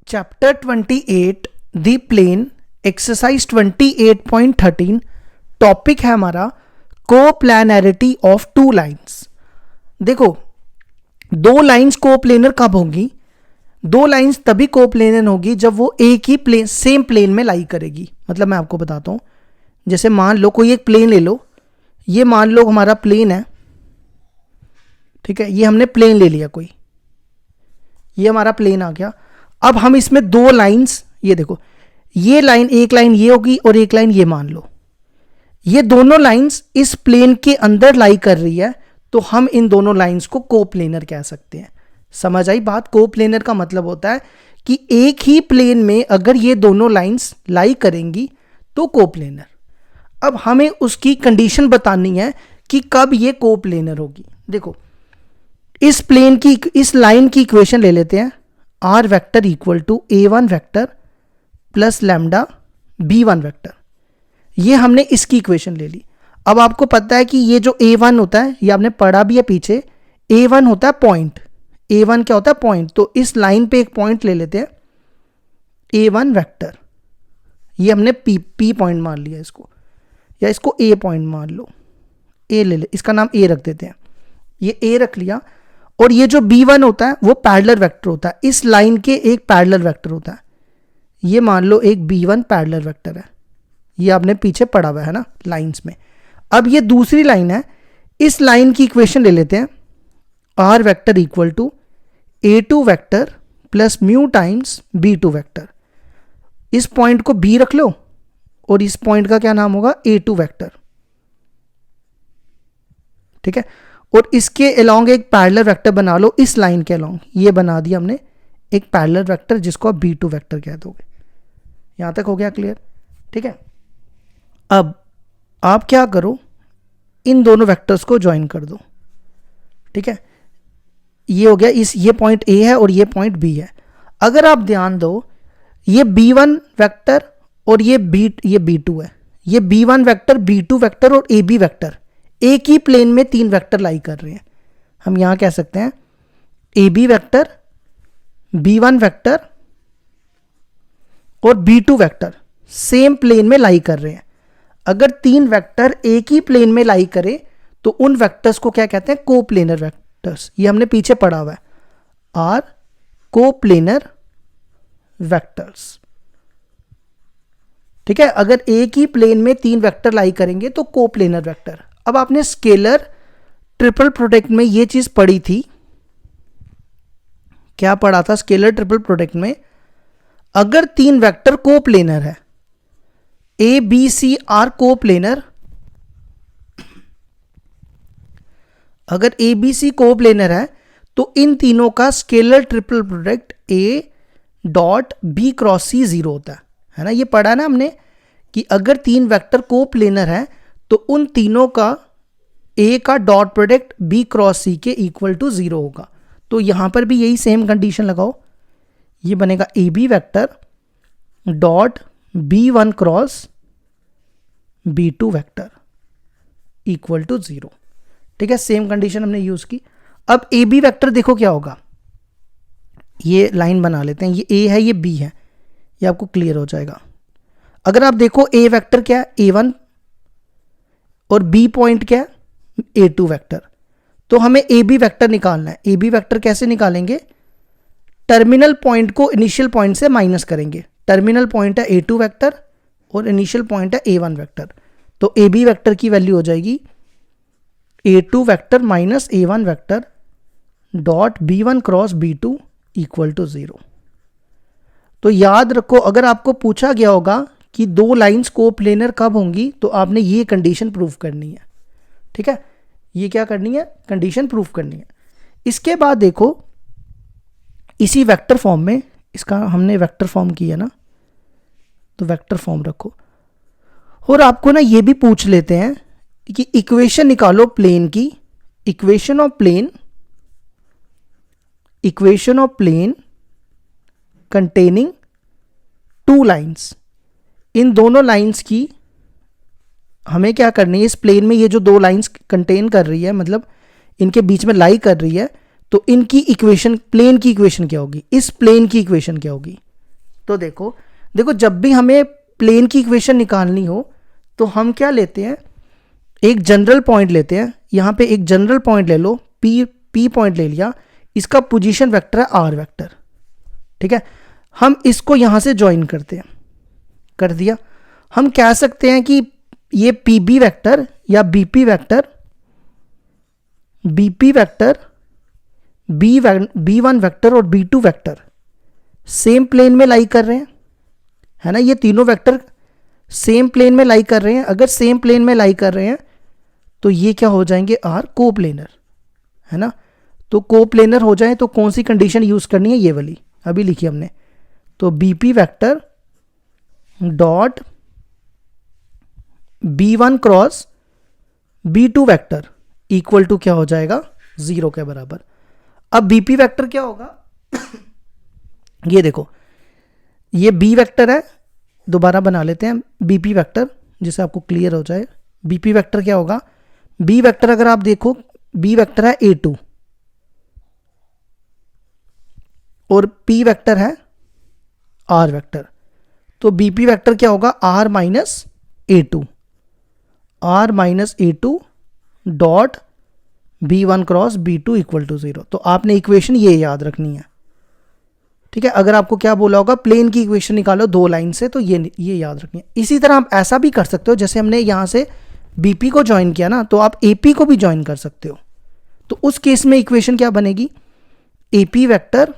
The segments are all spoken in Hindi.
चैप्टर 28 दी प्लेन एक्सरसाइज 28.13 टॉपिक है हमारा कोप्लैनरिटी ऑफ टू लाइंस। देखो, दो लाइंस कोप्लेनर कब होंगी? दो लाइंस तभी कोप्लेनर होगी जब वो एक ही प्लेन सेम प्लेन में लाई करेगी। मतलब मैं आपको बताता हूं, जैसे मान लो कोई एक प्लेन ले लो, ये मान लो हमारा प्लेन है, ठीक है, ये हमने प्लेन ले लिया, कोई ये हमारा प्लेन आ गया। अब हम इसमें दो लाइंस, ये देखो, ये लाइन, एक लाइन ये होगी और एक लाइन ये, मान लो ये दोनों लाइंस इस प्लेन के अंदर लाई कर रही है, तो हम इन दोनों लाइंस को कोप्लेनर कह सकते हैं। समझ आई बात? कोप्लेनर का मतलब होता है कि एक ही प्लेन में अगर ये दोनों लाइंस लाई करेंगी तो कोप्लेनर। अब हमें उसकी कंडीशन बतानी है कि कब ये कोप्लेनर होगी। देखो, इस प्लेन की, इस लाइन की इक्वेशन ले लेते हैं, R vector equal to a1 vector plus lambda b1 vector. ये हमने इसकी इक्वेशन ले ली। अब आपको पता है कि ये जो a1 होता है, ये आपने पढ़ा भी है पीछे, a1 होता है पॉइंट। a1 क्या होता है? पॉइंट। तो इस लाइन पे एक पॉइंट ले लेते हैं, a1 वेक्टर, ये हमने p पॉइंट मान लिया इसको, या इसको a पॉइंट मान लो, a ले ले, इसका नाम a रख देते हैं, ये a रख लिया। और ये जो b1 होता है वो पैरेलल वेक्टर होता है, इस लाइन के एक पैरेलल वेक्टर होता है, ये मान लो एक b1 पैरेलल वेक्टर है, ये आपने पीछे पढ़ा हुआ है ना लाइंस में। अब ये दूसरी लाइन है, इस लाइन की इक्वेशन ले लेते हैं, r vector equal to a2 vector plus mu times b2 vector. इस पॉइंट को b रख लो और इस पॉइंट का क्या नाम होगा? a2 वेक्टर, ठीक है। और इसके अलोंग एक पैरेलल वेक्टर बना लो, इस लाइन के अलोंग, ये बना दिया हमने एक पैरेलल वेक्टर जिसको आप b2 वेक्टर कह दोगे। यहां तक हो गया क्लियर? ठीक है। अब आप क्या करो, इन दोनों वेक्टर्स को ज्वाइन कर दो, ठीक है। ये हो गया, ये पॉइंट A है और ये पॉइंट B है। अगर आप ध्यान दो, ये B1 वेक्टर और ये B2 है, ये B1 वेक्टर, B2 वेक्टर और AB वेक्टर एक ही प्लेन में तीन वेक्टर लाई कर रहे हैं। हम यहां कह सकते हैं AB वेक्टर, B1 वेक्टर और B2 वेक्टर सेम प्लेन में लाई कर रहे हैं। अगर तीन वेक्टर एक ही प्लेन में लाई करे तो उन वेक्टर्स को क्या कहते हैं? Coplanar vectors. ये हमने पीछे पढ़ा हुआ है, आर कोप्लेनर वेक्टर्स, ठीक है। अगर एक ही प्लेन में तीन वेक्टर लाई करेंगे तो कोप्लेनर वेक्टर। अब आपने स्केलर ट्रिपल प्रोडक्ट में ये चीज पढ़ी थी, क्या पढ़ा था स्केलर ट्रिपल प्रोडक्ट में? अगर तीन वेक्टर कोप्लेनर है, A B C are coplanar, अगर ए बी सी कोप्लेनर है तो इन तीनों का scalar triple product A dot B cross C 0 होता है ना। ये पढ़ा ना हमने कि अगर तीन वेक्टर कोप्लेनर है तो उन तीनों का ए का डॉट प्रोडक्ट बी क्रॉस सी के इक्वल टू 0 होगा। तो यहां पर भी यही सेम कंडीशन लगाओ, ये बनेगा A B vector dot b1 cross b2 vector equal to 0, ठीक है। सेम कंडीशन हमने यूज की। अब ए बी वेक्टर देखो क्या होगा, ये लाइन बना लेते हैं, ये a है, ये b है, ये आपको क्लियर हो जाएगा। अगर आप देखो a वेक्टर क्या है? a1 और b पॉइंट क्या है? a2 vector. तो हमें ए बी वेक्टर निकालना है। ए बी वेक्टर कैसे निकालेंगे? टर्मिनल पॉइंट को इनिशियल पॉइंट से माइनस करेंगे। टर्मिनल पॉइंट है a2 वेक्टर और इनिशियल पॉइंट है a1 वेक्टर। तो ए बी वेक्टर की वैल्यू हो जाएगी a2 vector minus a1 vector dot b1 cross b2 equal to 0। तो याद रखो, अगर आपको पूछा गया होगा कि दो लाइंस कोप्लेनर कब होंगी, तो आपने ये कंडीशन प्रूव करनी है, ठीक है। ये क्या करनी है? कंडीशन प्रूव करनी है। इसके बाद देखो, इसी वेक्टर फॉर्म में, इसका हमने वेक्टर फॉर्म किया ना, तो वेक्टर फॉर्म रखो। और आपको ना ये भी पूछ लेते हैं कि इक्वेशन निकालो प्लेन की, equation of plane containing two lines. इन दोनों लाइंस की हमें क्या करनी है? इस प्लेन में ये जो दो लाइंस कंटेन कर रही है, मतलब इनके बीच में लाई कर रही है, तो इनकी इक्वेशन, प्लेन की इक्वेशन क्या होगी? इस प्लेन की इक्वेशन क्या होगी? तो देखो देखो जब भी हमें प्लेन की इक्वेशन निकालनी हो तो हम क्या लेते हैं, एक जनरल पॉइंट लेते हैं। यहाँ पे एक जनरल पॉइंट ले लो, पी पॉइंट ले लिया, इसका पोजीशन वेक्टर है आर वेक्टर, ठीक है। हम इसको यहाँ से ज्वाइन करते हैं, कर दिया। हम कह सकते हैं कि ये पी बी वैक्टर या BP vector, BP vector, B one vector और B two vector same plane में लाई कर रहे हैं, है ना। ये तीनों वेक्टर सेम प्लेन में लाई कर रहे हैं। अगर सेम प्लेन में लाई कर रहे हैं तो ये क्या हो जाएंगे, आर कोप्लेनर, है ना। तो कोप्लेनर हो जाए तो कौन सी कंडीशन यूज करनी है, ये वाली अभी लिखी हमने। तो BP vector dot b1 cross b2 vector equal to क्या हो जाएगा, 0 के बराबर। अब बीपी वेक्टर क्या होगा ये देखो, ये बी वेक्टर है, दोबारा बना लेते हैं बीपी वेक्टर जिससे आपको क्लियर हो जाए। बीपी वेक्टर क्या होगा, बी वेक्टर अगर आप देखो, बी वेक्टर है a2 और p वेक्टर है r वेक्टर। तो बीपी वेक्टर क्या होगा, r minus a2, r minus a2 dot b1 cross b2 equal to 0। तो आपने इक्वेशन ये याद रखनी है, ठीक है। अगर आपको क्या बोला होगा, प्लेन की इक्वेशन निकालो दो लाइन से, तो ये याद रखनी है। इसी तरह आप ऐसा भी कर सकते हो, जैसे हमने यहां से बीपी को ज्वाइन किया ना, तो आप एपी को भी ज्वाइन कर सकते हो। तो उस केस में इक्वेशन क्या बनेगी, एपी वेक्टर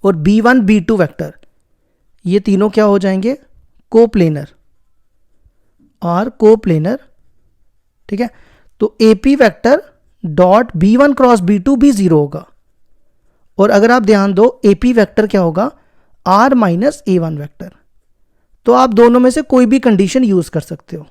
और b1 b2 वेक्टर, ये तीनों क्या हो जाएंगे, कोप्लेनर, और कोप्लेनर, ठीक है। तो AP vector dot b1 cross b2 भी 0 होगा। और अगर आप ध्यान दो, एपी वेक्टर क्या होगा, r माइनस a1 वेक्टर। तो आप दोनों में से कोई भी कंडीशन यूज कर सकते हो,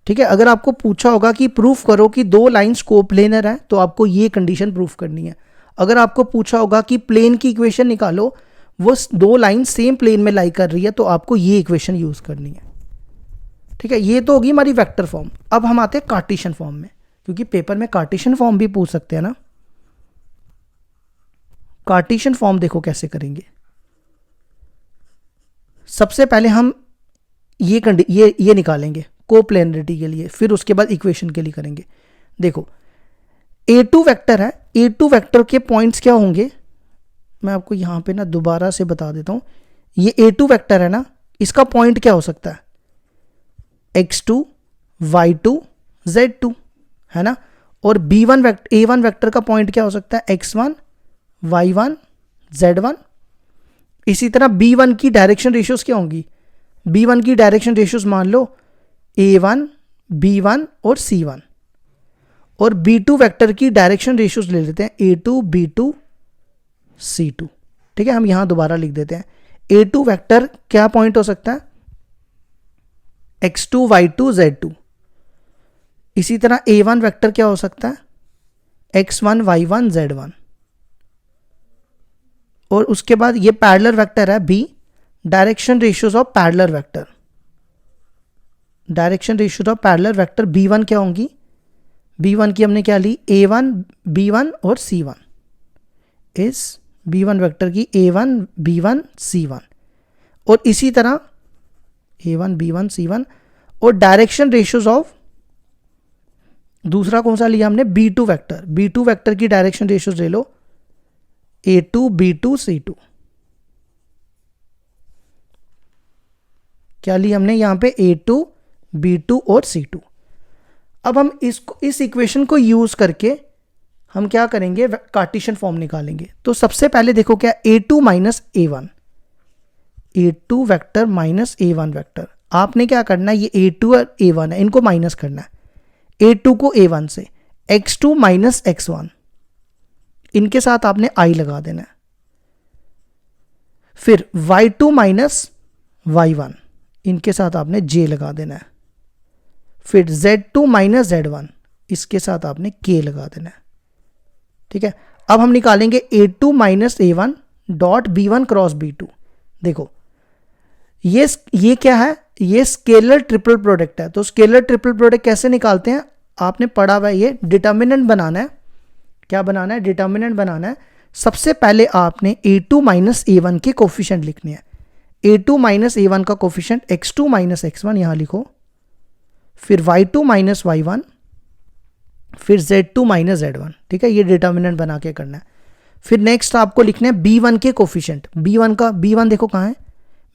ठीक है। अगर आपको पूछा होगा कि प्रूफ करो कि दो लाइंस कोप्लेनर हैं, तो आपको ये कंडीशन प्रूफ करनी है। अगर आपको पूछा होगा कि प्लेन की इक्वेशन निकालो, वो दो लाइन सेम प्लेन में लाई कर रही है, तो आपको ये इक्वेशन यूज करनी है, ठीक है। ये तो होगी हमारी वेक्टर फॉर्म। अब हम आते हैं कार्टेशियन फॉर्म में, क्योंकि पेपर में कार्टेशियन फॉर्म भी पूछ सकते हैं ना। कार्टेशियन फॉर्म देखो कैसे करेंगे। सबसे पहले हम ये निकालेंगे कोप्लेनरिटी के लिए, फिर उसके बाद इक्वेशन के लिए करेंगे। देखो a2 वेक्टर है, a2 वेक्टर के पॉइंट्स क्या होंगे, मैं आपको यहां पे ना दोबारा से बता देता हूं। ये a2 वेक्टर है ना, इसका पॉइंट क्या हो सकता है, x2 y2 z2, है ना। और b1 वेक्टर a1 वेक्टर का पॉइंट क्या हो सकता है, x1 y1 z1। इसी तरह b1 की डायरेक्शन रेशियोज क्या होंगी, b1 की डायरेक्शन रेशियोज मान लो a1 b1 और c1। और b2 वेक्टर की डायरेक्शन रेशियोज ले लेते हैं a2 b2 c2, ठीक है। हम यहां दोबारा लिख देते हैं, a2 वेक्टर क्या पॉइंट हो सकता है, x2 y2 z2। इसी तरह a1 वेक्टर क्या हो सकता है, x1 y1 z1। और उसके बाद ये पैरेलल वेक्टर है b, direction ratios of parallel vector, direction ratios of parallel vector b1 क्या होंगी, b1 की हमने क्या ली, a1 b1 और c1। इस b1 वेक्टर की a1 b1 c1। और इसी तरह a1 b1 c1। और डायरेक्शन रेशियोज ऑफ दूसरा कौन सा लिया हमने, b2 वेक्टर, b2 वेक्टर की डायरेक्शन रेशियोज ले लो a2 b2 c2। क्या ली हमने यहां पे, a2 b2 और c2। अब हम इस इक्वेशन को यूज करके हम क्या करेंगे, कार्टेशियन फॉर्म निकालेंगे। तो सबसे पहले देखो क्या, a2 minus a1, a2 vector minus a1 vector. आपने क्या करना है, ये a2 और a1 है, इनको माइनस करना है। a2 को a1 से, x2 माइनस x1, इनके साथ आपने i लगा देना है। फिर y2 माइनस y1, इनके साथ आपने j लगा देना है। फिर z2 माइनस z1, इसके साथ आपने k लगा देना है, ठीक है। अब हम निकालेंगे a2 minus a1 dot b1 cross b2। देखो ये क्या है, ये स्केलर ट्रिपल प्रोडक्ट है। तो स्केलर ट्रिपल प्रोडक्ट कैसे निकालते हैं, आपने पढ़ा हुआ है, ये डिटर्मिनेंट बनाना है, क्या बनाना है, डिटर्मिनेंट बनाना है। सबसे पहले आपने a2 माइनस a1 के कोफिशिएंट लिखने हैं। a2 माइनस a1 का कोफिशिएंट x2 माइनस x1 यहां लिखो, फिर y2 माइनस y1, फिर z2 माइनस z1। ठीक है, ये डिटर्मिनेंट बना के करना है। फिर नेक्स्ट आपको लिखना है b1 के कोफिशिएंट। b1 देखो कहाँ है,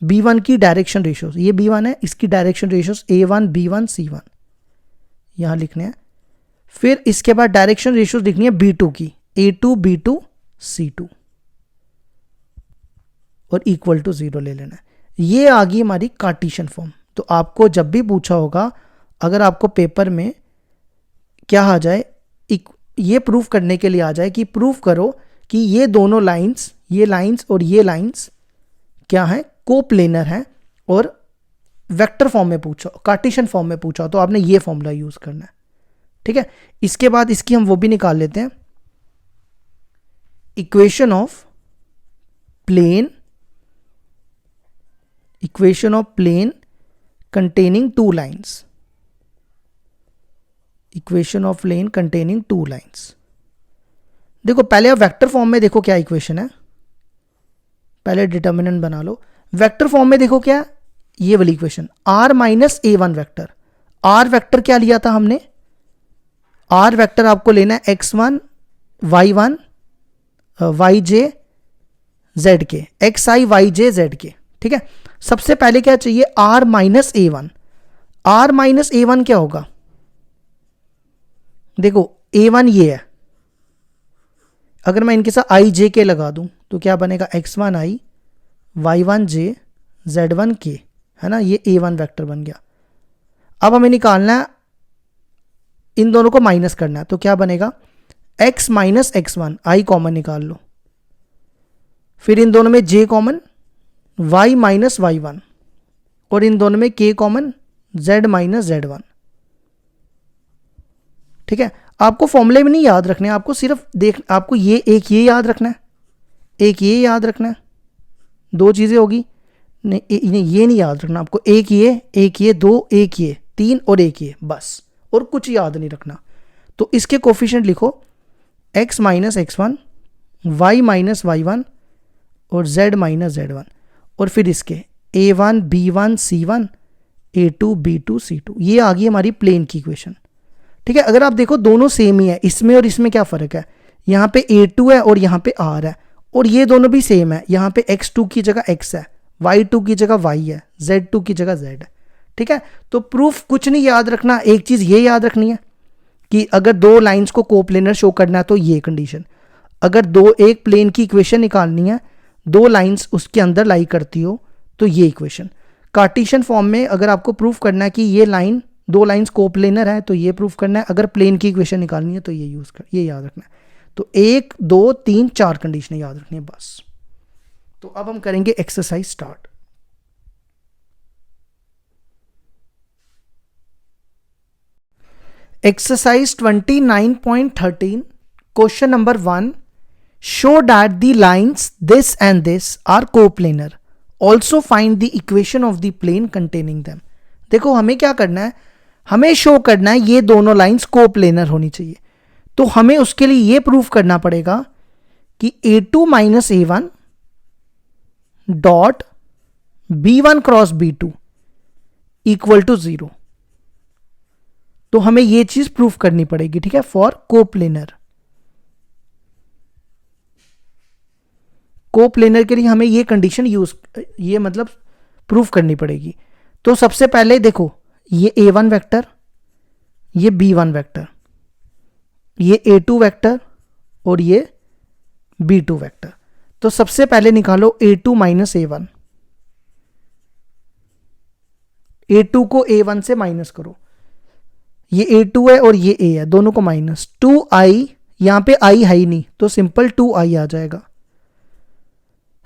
b1 की डायरेक्शन रेशियोज, ये b1 है, इसकी direction ratios a1 b1 c1 यहां लिखने हैं। फिर इसके बाद डायरेक्शन रेशियोज लिखनी है b2 की, a2 b2 c2 और इक्वल टू 0 ले लेना है। ये आ गई हमारी कार्टेशियन फॉर्म। तो आपको जब भी पूछा होगा, अगर आपको पेपर में क्या आ जाए, ये प्रूफ करने के लिए आ जाए कि प्रूफ करो कि ये दोनों लाइंस, ये लाइंस और ये लाइंस क्या है, कोप्लेनर है, और वेक्टर फॉर्म में पूछा, कार्टेशियन फॉर्म में पूछा, तो आपने ये फॉर्मूला यूज करना है। ठीक है, इसके बाद इसकी हम वो भी निकाल लेते हैं, equation of plane containing two lines, equation of plane containing two lines. देखो पहले आप वेक्टर फॉर्म में देखो क्या इक्वेशन है, पहले डिटर्मिनेंट बना लो। वेक्टर फॉर्म में देखो क्या, ये वाली equation r minus a1 vector. r vector क्या लिया था हमने, r वेक्टर आपको लेना है x1 y1 yj z के, xi yj z के। ठीक है, सबसे पहले क्या चाहिए, r minus a1। r minus a1 क्या होगा, देखो a1 ये है, अगर मैं इनके साथ i j के लगा दूं तो क्या बनेगा, x1 i y1 j z1 k, है ना, ये a1 वेक्टर बन गया। अब हमें निकालना है, इन दोनों को माइनस करना है, तो क्या बनेगा, x minus x1 i common निकाल लो, फिर इन दोनों में j common, y minus y1, और इन दोनों में k common, z minus z1। ठीक है, आपको फॉर्मूले में नहीं याद रखने, आपको सिर्फ आपको ये याद रखना है, एक ये याद रखना है, दो चीजें होगी, नहीं ये नहीं याद रखना आपको, एक ये दो, एक ये तीन और एक ये, बस, और कुछ याद नहीं रखना। तो इसके कोफिशिएंट लिखो x minus x1, y minus y1 और z माइनस z1, और फिर इसके a1 b1 c1 a2 b2 c2। ये आ गई हमारी प्लेन की इक्वेशन। ठीक है, अगर आप देखो दोनों सेम ही है, इसमें और इसमें क्या फर्क है, यहाँ पे a2 है और यहाँ पे r है, और ये दोनों भी सेम है, यहाँ पे x2 की जगह x है, y2 की जगह y है, z2 की जगह z है। ठीक है, तो प्रूफ कुछ नहीं याद रखना, एक चीज ये याद रखनी है कि अगर दो लाइंस को कोप्लेनर शो करना है तो ये कंडीशन, अगर एक प्लेन की इक्वेशन निकालनी है, दो लाइंस उसके अंदर लाई करती हो, तो ये इक्वेशन। कार्टेशियन फॉर्म में अगर आपको प्रूफ करना है कि ये लाइन, दो लाइंस कोप्लेनर है, तो ये प्रूफ करना है, अगर प्लेन की इक्वेशन निकालनी है तो ये याद रखना है। तो 1 2 3 4 कंडीशनें याद रखनी है बस। तो अब हम करेंगे exercise start. Exercise 29.13 question number 1, show that the lines this and this are coplanar, also find the equation of the plane containing them. देखो हमें क्या करना है, हमें शो करना है ये दोनों लाइंस कोप्लेनर होनी चाहिए। तो हमें उसके लिए ये प्रूफ करना पड़ेगा कि a2 minus a1 dot b1 cross b2 equal to 0। तो हमें ये चीज प्रूफ करनी पड़ेगी। ठीक है, फॉर कोप्लेनर, कोप्लेनर के लिए हमें ये कंडीशन ये मतलब प्रूफ करनी पड़ेगी। तो सबसे पहले देखो ये a1 वेक्टर, ये b1 वेक्टर, ये a2 वेक्टर और ये b2 वेक्टर। तो सबसे पहले निकालो a2 माइनस a1, a2 को a1 से माइनस करो, ये a2 है और ये a है, दोनों को माइनस, 2i, यहां पे i है ही नहीं तो सिंपल 2i आ जाएगा।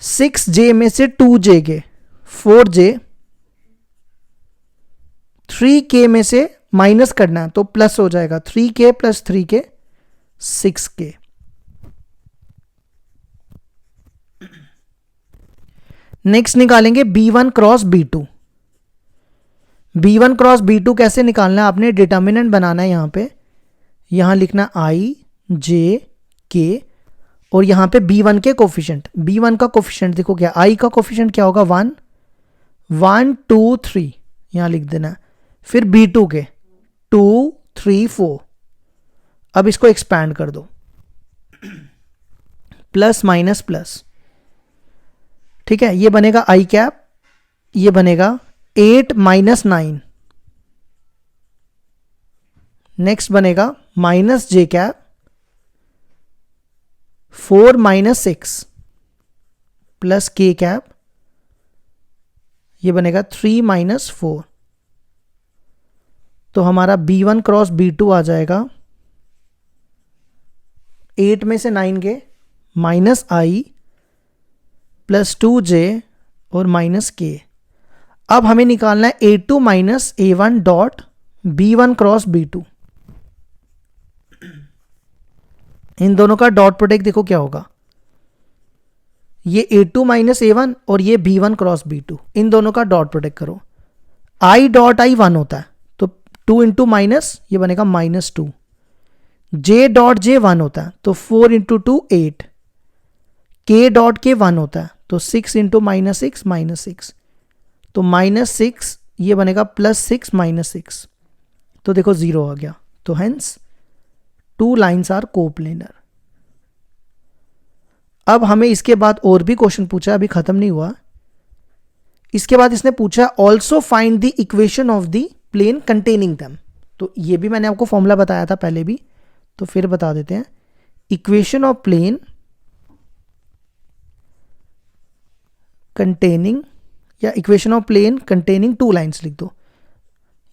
6j में से 2j गए, 4j, 3k में से माइनस करना है तो प्लस हो जाएगा, 3k plus 3k 6k। Next निकालेंगे b1 cross b2। b1 cross b2 कैसे निकालना है, आपने डिटर्मिनेंट बनाना है, यहां पे यहां लिखना i j के, और यहाँ पे B1 के कोफिशिएंट, B1 का कोफिशिएंट देखो क्या, I का कोफिशिएंट क्या होगा 1, 1 2 3 यहाँ लिख देना, फिर B2 के 2 3 4। अब इसको एक्सपैंड कर दो, प्लस माइनस प्लस, ठीक है, ये बनेगा I कैप, ये बनेगा 8 माइनस 9, नेक्स्ट बनेगा minus J cap 4 minus 6 plus K cap, ये बनेगा 3 माइनस 4। तो हमारा B1 क्रॉस B2 आ जाएगा 8 में से 9 गए, माइनस I प्लस 2J और माइनस K। अब हमें निकालना है A2 minus A1 dot B1 cross B2। इन दोनों का डॉट प्रोडक्ट देखो क्या होगा, ये A2 माइनस A1 और ये B1 क्रॉस B2, इन दोनों का डॉट प्रोडक्ट करो। I डॉट I 1 होता है तो 2 इंटू माइनस, ये बनेगा माइनस 2। J डॉट J 1 होता है तो 4 इंटू 2 8। K डॉट K 1 होता है तो 6 इंटू माइनस 6 माइनस 6, तो माइनस 6, ये बनेगा प्लस 6 माइनस 6, तो देखो 0 आ गया। तो हेंस 2 लाइन्स आर कोप्लेनर। अब हमें इसके बाद और भी क्वेश्चन पूछा, अभी खत्म नहीं हुआ। इसके बाद इसने पूछा also find the equation of the plane containing them. तो ये भी मैंने आपको फॉर्मूला बताया था पहले भी, तो फिर बता देते हैं। इक्वेशन ऑफ प्लेन कंटेनिंग, या equation of plane containing 2 lines लिख दो,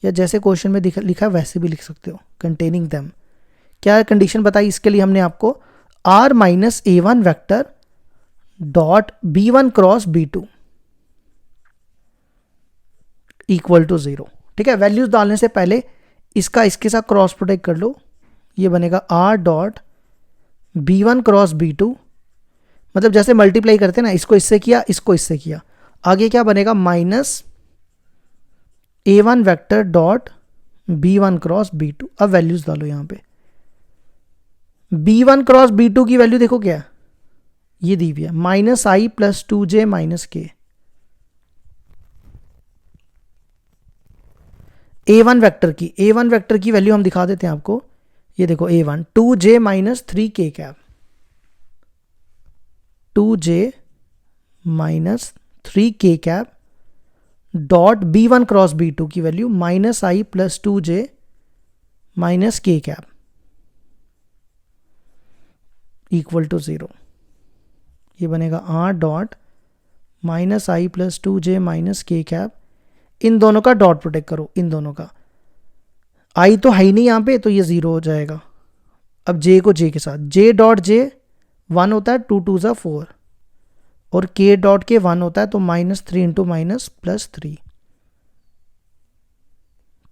या जैसे क्वेश्चन में लिखा वैसे भी लिख सकते हो, कंटेनिंग देम। क्या कंडीशन बताई इसके लिए हमने आपको, R minus A1 vector dot B1 cross B2 equal to 0। ठीक है, वैल्यूज डालने से पहले इसका इसके साथ क्रॉस प्रोडक्ट कर लो, ये बनेगा R dot B1 cross B2, मतलब जैसे मल्टीप्लाई करते हैं ना, इसको इससे किया, इसको इससे किया, आगे क्या बनेगा minus A1 vector dot B1 cross B2। अब वैल्यूज डालो यहां पे, B1 क्रॉस B2 की वैल्यू देखो क्या, ये दी हुई है minus I plus 2J minus K। A1 vector की वैल्यू हम दिखा देते हैं आपको, ये देखो A1 2J minus 3K cap, 2J minus 3K cap dot B1 cross B2 की value minus I plus 2J minus K cap equal to 0। ये बनेगा R dot minus I plus 2J minus K cap, इन दोनों का डॉट प्रोडक्ट करो, इन दोनों का। I तो है ही नहीं यहाँ पे, तो ये 0 हो जाएगा। अब J को J के साथ, J डॉट J 1 होता है, 2 2 ज़ा 4, और K डॉट K 1 होता है, तो माइनस 3 इंटू माइनस प्लस 3,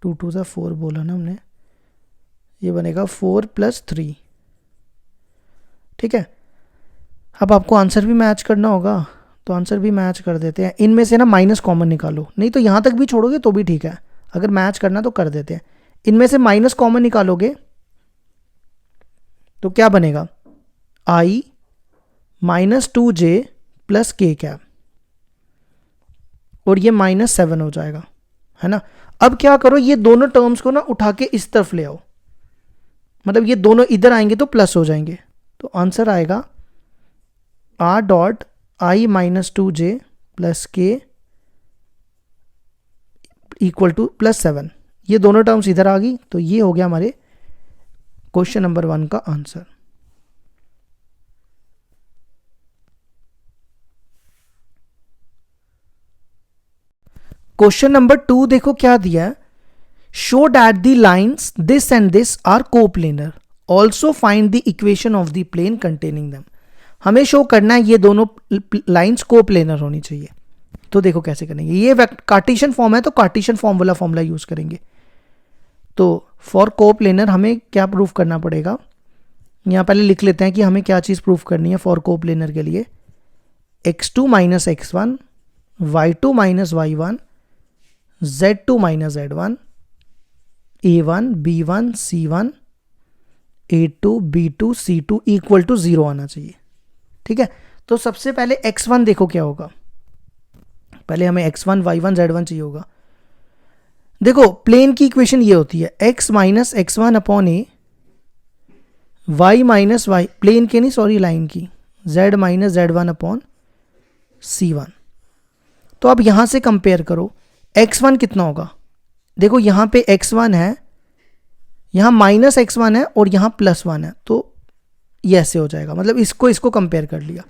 2 2 ज़ा 4 बोला ना हमने, ये बनेगा 4 प्लस 3। ठीक है, अब आपको आंसर भी मैच करना होगा, तो आंसर भी मैच कर देते हैं। इनमें से ना माइनस कॉमन निकालो, नहीं तो यहाँ तक भी छोड़ोगे तो भी ठीक है, अगर मैच करना तो कर देते हैं। इनमें से माइनस कॉमन निकालोगे तो क्या बनेगा, I minus 2J plus K cap, और ये माइनस 7 हो जाएगा, है ना। अब क्या करो, ये दोनों टर्म्स को ना उठा के इस तरफ ले आओ, मतलब ये दोनों इधर आएंगे तो प्लस हो जाएंगे, तो आंसर आएगा R dot I minus 2J plus K equal two plus 7। ये दोनों टर्म्स इधर आ गई, तो ये हो गया हमारे क्वेश्चन नंबर 1 का आंसर। क्वेश्चन नंबर 2 देखो क्या दिया है, show that the lines this and this are coplanar, also find the equation of the plane containing them. हमें शो करना है ये दोनों लाइन्स कोप्लेनर होनी चाहिए। तो देखो कैसे करेंगे, ये कार्टेशियन फॉर्म है तो कार्टेशियन फॉर्म वाला फॉर्मूला यूज करेंगे। तो फॉर कोप्लेनर हमें क्या प्रूफ करना पड़ेगा, यहाँ पहले लिख लेते हैं कि हमें क्या चीज़ प्रूफ करनी है फॉर कोप्लेनर के लिए। x2 minus x1, y2 minus y1, z2 minus z1, a1 b1 c1, A2B2C2 equal to 0 आना चाहिए। ठीक है, तो सबसे पहले x1 देखो क्या होगा, पहले हमें x1 y1 z1 चाहिए होगा। देखो प्लेन की इक्वेशन ये होती है x माइनस x1 अपॉन ए, y माइनस वाई, प्लेन के नहीं सॉरी लाइन की, z minus z1 upon c1। तो अब यहां से कंपेयर करो, x1 कितना होगा, देखो यहां पे x1 है, यहां माइनस x1 है और यहां प्लस 1 है, तो ये ऐसे हो जाएगा, मतलब इसको कंपेयर कर लिया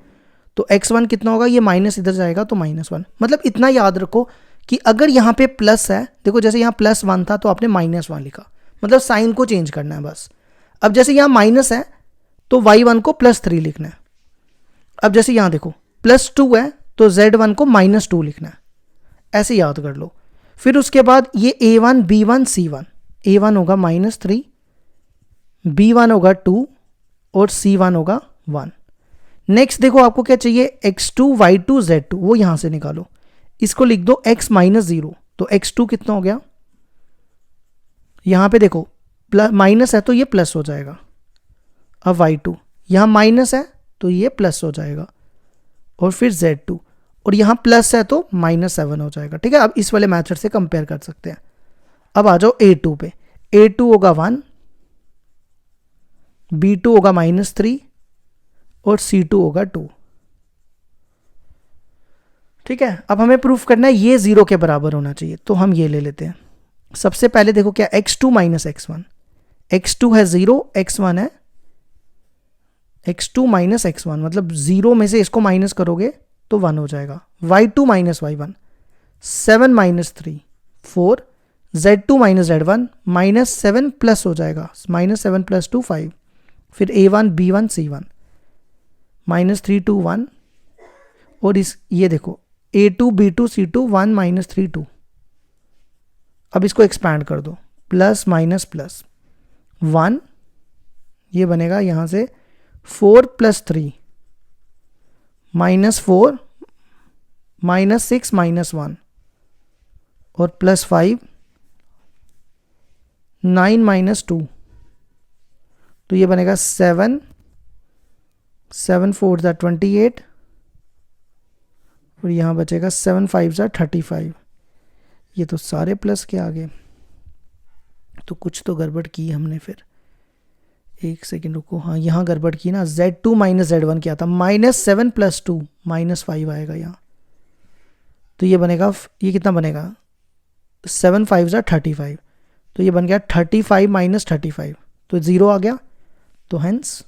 तो x1 कितना होगा, ये माइनस इधर जाएगा तो -1। मतलब इतना याद रखो कि अगर यहाँ पे प्लस है, देखो जैसे यहाँ +1 था तो आपने -1 लिखा, मतलब साइन को चेंज करना है बस। अब जैसे यहाँ माइनस है तो y1 को +3 लिखना है। अब जैसे यहाँ देखो +2 है तो z1 को -2 लिखना है, ऐसे याद कर लो। फिर उसके बाद ये a1 b1 c1, a1 होगा -3, b1 होगा 2 और c1 होगा 1। नेक्स्ट देखो आपको क्या चाहिए, x2 y2 z2, वो यहां से निकालो, इसको लिख दो x -0, तो x2 कितना हो गया, यहां पे देखो माइनस है तो ये प्लस हो जाएगा। अब y2 यहां माइनस है तो ये प्लस हो जाएगा, और फिर z2, और यहां प्लस है तो -7 हो जाएगा। ठीक है, अब इस वाले मेथड से कंपेयर कर सकते हैं। अब आ जाओ a2 पे, a2 होगा 1, b2 होगा -3 और c2 होगा 2। ठीक है, अब हमें प्रूफ करना है ये 0 के बराबर होना चाहिए, तो हम ये ले लेते हैं। सबसे पहले देखो क्या, x2 माइनस x1, x2 है 0, x1 है, x2 माइनस x1 मतलब 0 में से इसको माइनस करोगे तो 1 हो जाएगा। y2 minus y1, 7 minus 3 4, z2 minus z1 -7 plus हो जाएगा, -7 + 2 5, फिर a1 b1 c1 -3 2 1, और इस ये देखो a2 b2 c2 1 -3 2। अब इसको एक्सपैंड कर दो, प्लस माइनस प्लस 1, ये बनेगा यहां से 4 + 3 -4 -6 -1 और +5 9 - 2, तो ये बनेगा 7 7 4 = 28 और यहाँ बचेगा 7 5 = 35। ये तो सारे प्लस के आगे, तो कुछ तो गड़बड़ की हमने। फिर एक सेकेंड रुको, हाँ यहाँ गड़बड़ की ना, z2 माइनस z1 क्या था, -7 + 2 -5 आएगा यहाँ, तो ये बनेगा, ये कितना बनेगा 7 5 = 35, तो ये बन गया 35 - 35, तो 0 आ गया, तो हेंस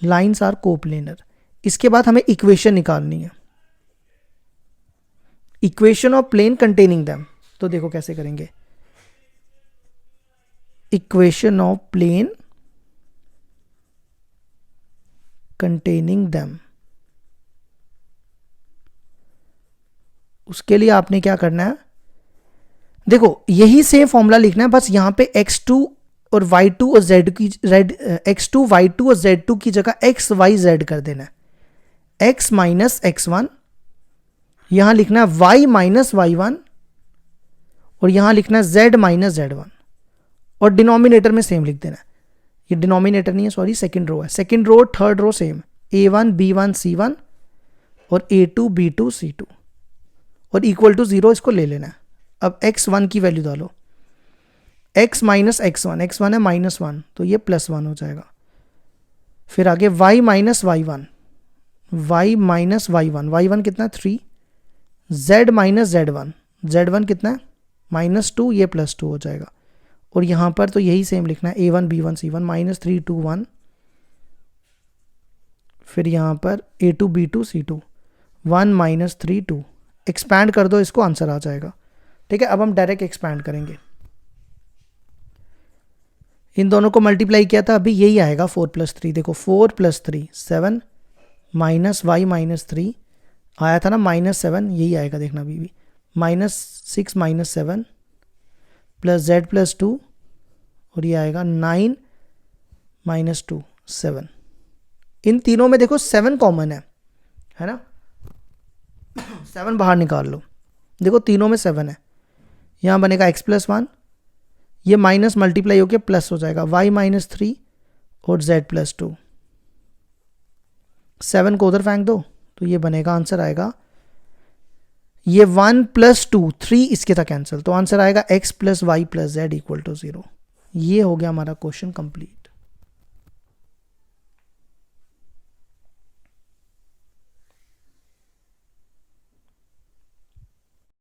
लाइन्स आर कोप्लेनर। इसके बाद हमें इक्वेशन निकालनी है, equation of plane containing them. तो देखो कैसे करेंगे, equation of plane containing them, उसके लिए आपने क्या करना है, देखो यही सेम फॉर्मूला लिखना है, बस यहां पे x2 और y2 और z की x2 y2 और z2 की जगह x y z कर देना है। x माइनस x1 यहां लिखना है y माइनस y1 और यहां लिखना है z माइनस z1, और डिनोमिनेटर में सेम लिख देना है। ये डिनोमिनेटर नहीं है सॉरी, सेकंड रो है, second row third row same, a1 b1 c1 और a2 b2 c2 और इक्वल टू 0 इसको ले लेना है। अब x1 की वैल्यू डालो, x माइनस x1, x1 है -1 तो ये +1 हो जाएगा। फिर आगे y minus y1, y minus y1, y1 कितना 3, z माइनस z1, z1 कितना है -2, ये +2 हो जाएगा। और यहाँ पर तो यही सेम लिखना है, a1 b1 c1 -3 2 1, फिर यहाँ पर a2 b2 c2 1 -3 2, एक्सपैंड कर दो इसको, आंसर आ जाएगा। ठीक है, अब हम डायरेक्ट एक्सपैंड करेंगे, इन दोनों को मल्टीप्लाई किया था, अभी यही आएगा 4 + 3, देखो 4 + 3 7 माइनस y माइनस 3 आया था ना -7, यही आएगा देखना अभी भी, -6 -7 प्लस z + 2 और ये आएगा 9 -2 7। इन तीनों में देखो 7 कॉमन है ना, 7 बाहर निकाल लो, देखो तीनों में 7 है, यहाँ बनेगा x + 1, ये माइनस मल्टीप्लाई होकर प्लस हो जाएगा, y माइनस 3 और z प्लस 2। 7 को उधर फेंक दो तो ये बनेगा, आंसर आएगा ये 1 प्लस 2 3 इसके था कैंसिल, तो आंसर आएगा x plus Y plus Z equal to 0। ये हो गया हमारा क्वेश्चन कंप्लीट।